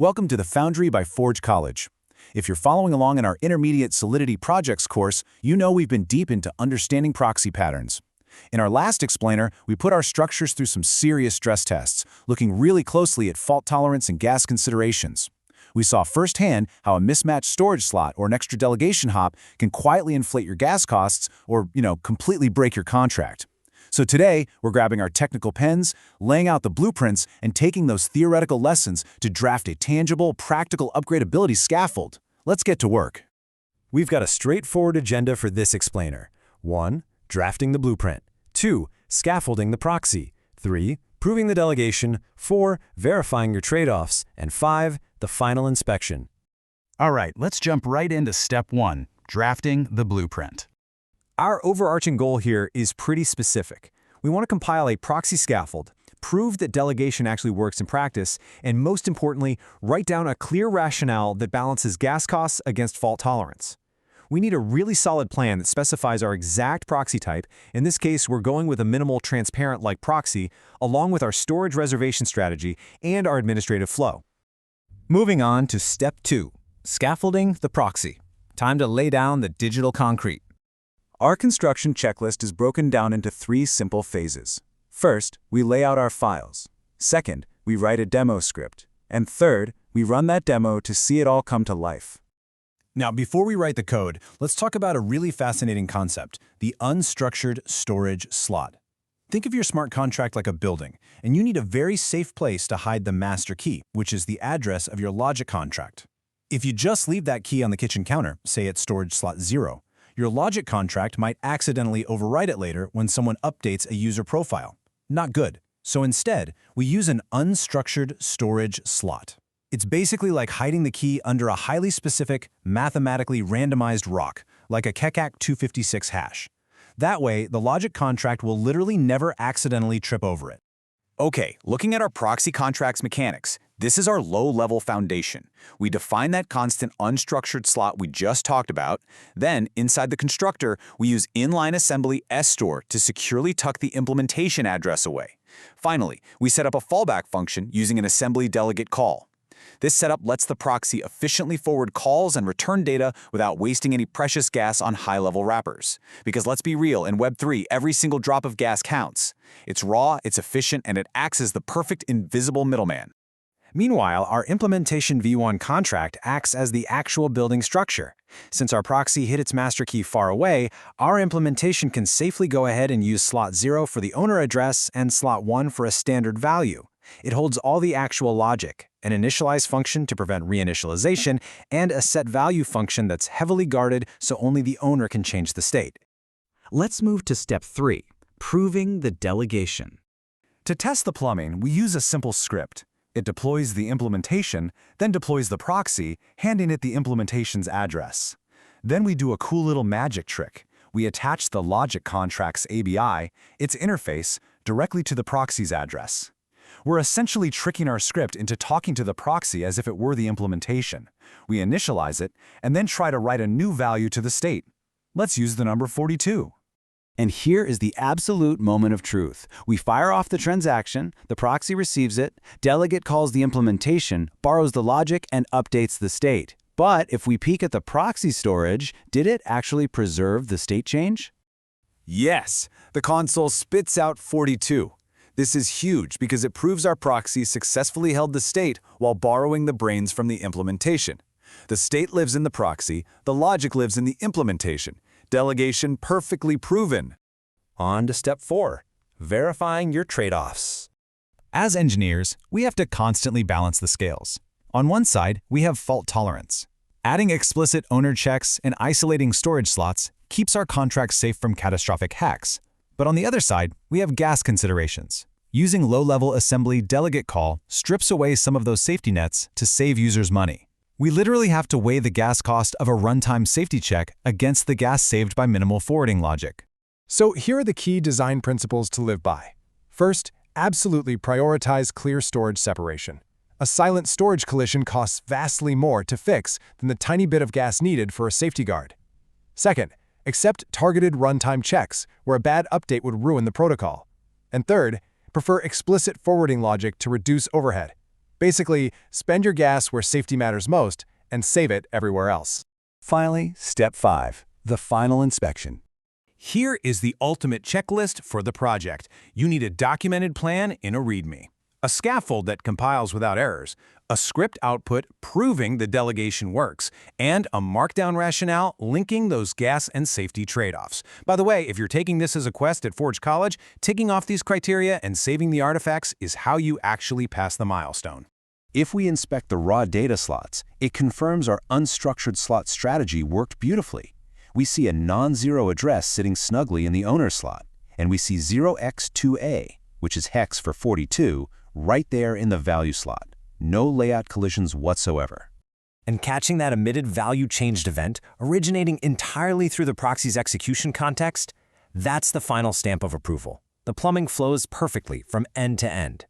Welcome to the Foundry by Forge College. If you're following along in our Intermediate Solidity Projects course, you know we've been deep into understanding proxy patterns. In our last explainer, we put our structures through some serious stress tests, looking really closely at fault tolerance and gas considerations. We saw firsthand how a mismatched storage slot or an extra delegation hop can quietly inflate your gas costs or, completely break your contract. So today, we're grabbing our technical pens, laying out the blueprints, and taking those theoretical lessons to draft a tangible, practical upgradeability scaffold. Let's get to work. We've got a straightforward agenda for this explainer. 1. Drafting the blueprint. 2. Scaffolding the proxy. 3. Proving the delegation. 4. Verifying your trade-offs. And 5. The final inspection. All right, let's jump right into step 1, drafting the blueprint. Our overarching goal here is pretty specific. We want to compile a proxy scaffold, prove that delegation actually works in practice, and most importantly, write down a clear rationale that balances gas costs against fault tolerance. We need a really solid plan that specifies our exact proxy type. In this case, we're going with a minimal transparent-like proxy, along with our storage reservation strategy and our administrative flow. Moving on to step 2, scaffolding the proxy. Time to lay down the digital concrete. Our construction checklist is broken down into 3 simple phases. First, we lay out our files. Second, we write a demo script. And third, we run that demo to see it all come to life. Now, before we write the code, let's talk about a really fascinating concept, the unstructured storage slot. Think of your smart contract like a building, and you need a very safe place to hide the master key, which is the address of your logic contract. If you just leave that key on the kitchen counter, say at storage slot 0, your logic contract might accidentally overwrite it later when someone updates a user profile. Not good. So instead, we use an unstructured storage slot. It's basically like hiding the key under a highly specific, mathematically randomized rock, like a Keccak 256 hash. That way, the logic contract will literally never accidentally trip over it. Okay, looking at our proxy contract's mechanics, this is our low-level foundation. We define that constant unstructured slot we just talked about. Then, inside the constructor, we use inline assembly store to securely tuck the implementation address away. Finally, we set up a fallback function using an assembly delegate call. This setup lets the proxy efficiently forward calls and return data without wasting any precious gas on high-level wrappers. Because let's be real, in Web3, every single drop of gas counts. It's raw, it's efficient, and it acts as the perfect invisible middleman. Meanwhile, our implementation v1 contract acts as the actual building structure. Since our proxy hid its master key far away, our implementation can safely go ahead and use slot 0 for the owner address and slot 1 for a standard value. It holds all the actual logic, an initialize function to prevent reinitialization, and a setValue function that's heavily guarded so only the owner can change the state. Let's move to step 3, proving the delegation. To test the plumbing, we use a simple script. It deploys the implementation, then deploys the proxy, handing it the implementation's address. Then we do a cool little magic trick. We attach the logic contract's ABI, its interface, directly to the proxy's address. We're essentially tricking our script into talking to the proxy as if it were the implementation. We initialize it, and then try to write a new value to the state. Let's use the number 42. And here is the absolute moment of truth. We fire off the transaction, the proxy receives it, delegate calls the implementation, borrows the logic, and updates the state. But if we peek at the proxy storage, did it actually preserve the state change? Yes, the console spits out 42. This is huge because it proves our proxy successfully held the state while borrowing the brains from the implementation. The state lives in the proxy, the logic lives in the implementation. Delegation perfectly proven. On to step 4, verifying your trade-offs. As engineers, we have to constantly balance the scales. On one side, we have fault tolerance. Adding explicit owner checks and isolating storage slots keeps our contract safe from catastrophic hacks. But on the other side, we have gas considerations. Using low-level assembly delegate call strips away some of those safety nets to save users money. We literally have to weigh the gas cost of a runtime safety check against the gas saved by minimal forwarding logic. So here are the key design principles to live by. First, absolutely prioritize clear storage separation. A silent storage collision costs vastly more to fix than the tiny bit of gas needed for a safety guard. Second, accept targeted runtime checks where a bad update would ruin the protocol. And third, prefer explicit forwarding logic to reduce overhead. Basically, spend your gas where safety matters most and save it everywhere else. Finally, Step 5, the final inspection. Here is the ultimate checklist for the project. You need a documented plan in a README, a scaffold that compiles without errors, a script output proving the delegation works, and a markdown rationale linking those gas and safety trade-offs. By the way, if you're taking this as a quest at Forge College, ticking off these criteria and saving the artifacts is how you actually pass the milestone. If we inspect the raw data slots, it confirms our unstructured slot strategy worked beautifully. We see a non-zero address sitting snugly in the owner slot, and we see 0x2a, which is hex for 42, right there in the value slot. No layout collisions whatsoever. And catching that emitted value changed event, originating entirely through the proxy's execution context, that's the final stamp of approval. The plumbing flows perfectly from end to end.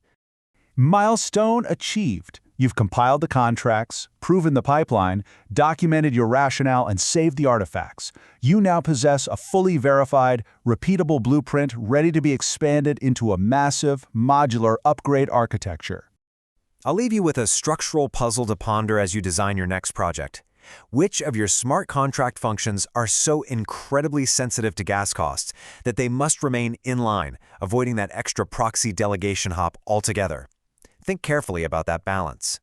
Milestone achieved. You've compiled the contracts, proven the pipeline, documented your rationale, and saved the artifacts. You now possess a fully verified, repeatable blueprint ready to be expanded into a massive, modular upgrade architecture. I'll leave you with a structural puzzle to ponder as you design your next project. Which of your smart contract functions are so incredibly sensitive to gas costs that they must remain in line, avoiding that extra proxy delegation hop altogether? Think carefully about that balance.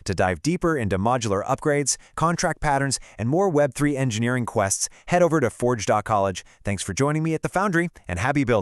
To dive deeper into modular upgrades, contract patterns, and more Web3 engineering quests, head over to forge.college. Thanks for joining me at the Foundry, and happy building.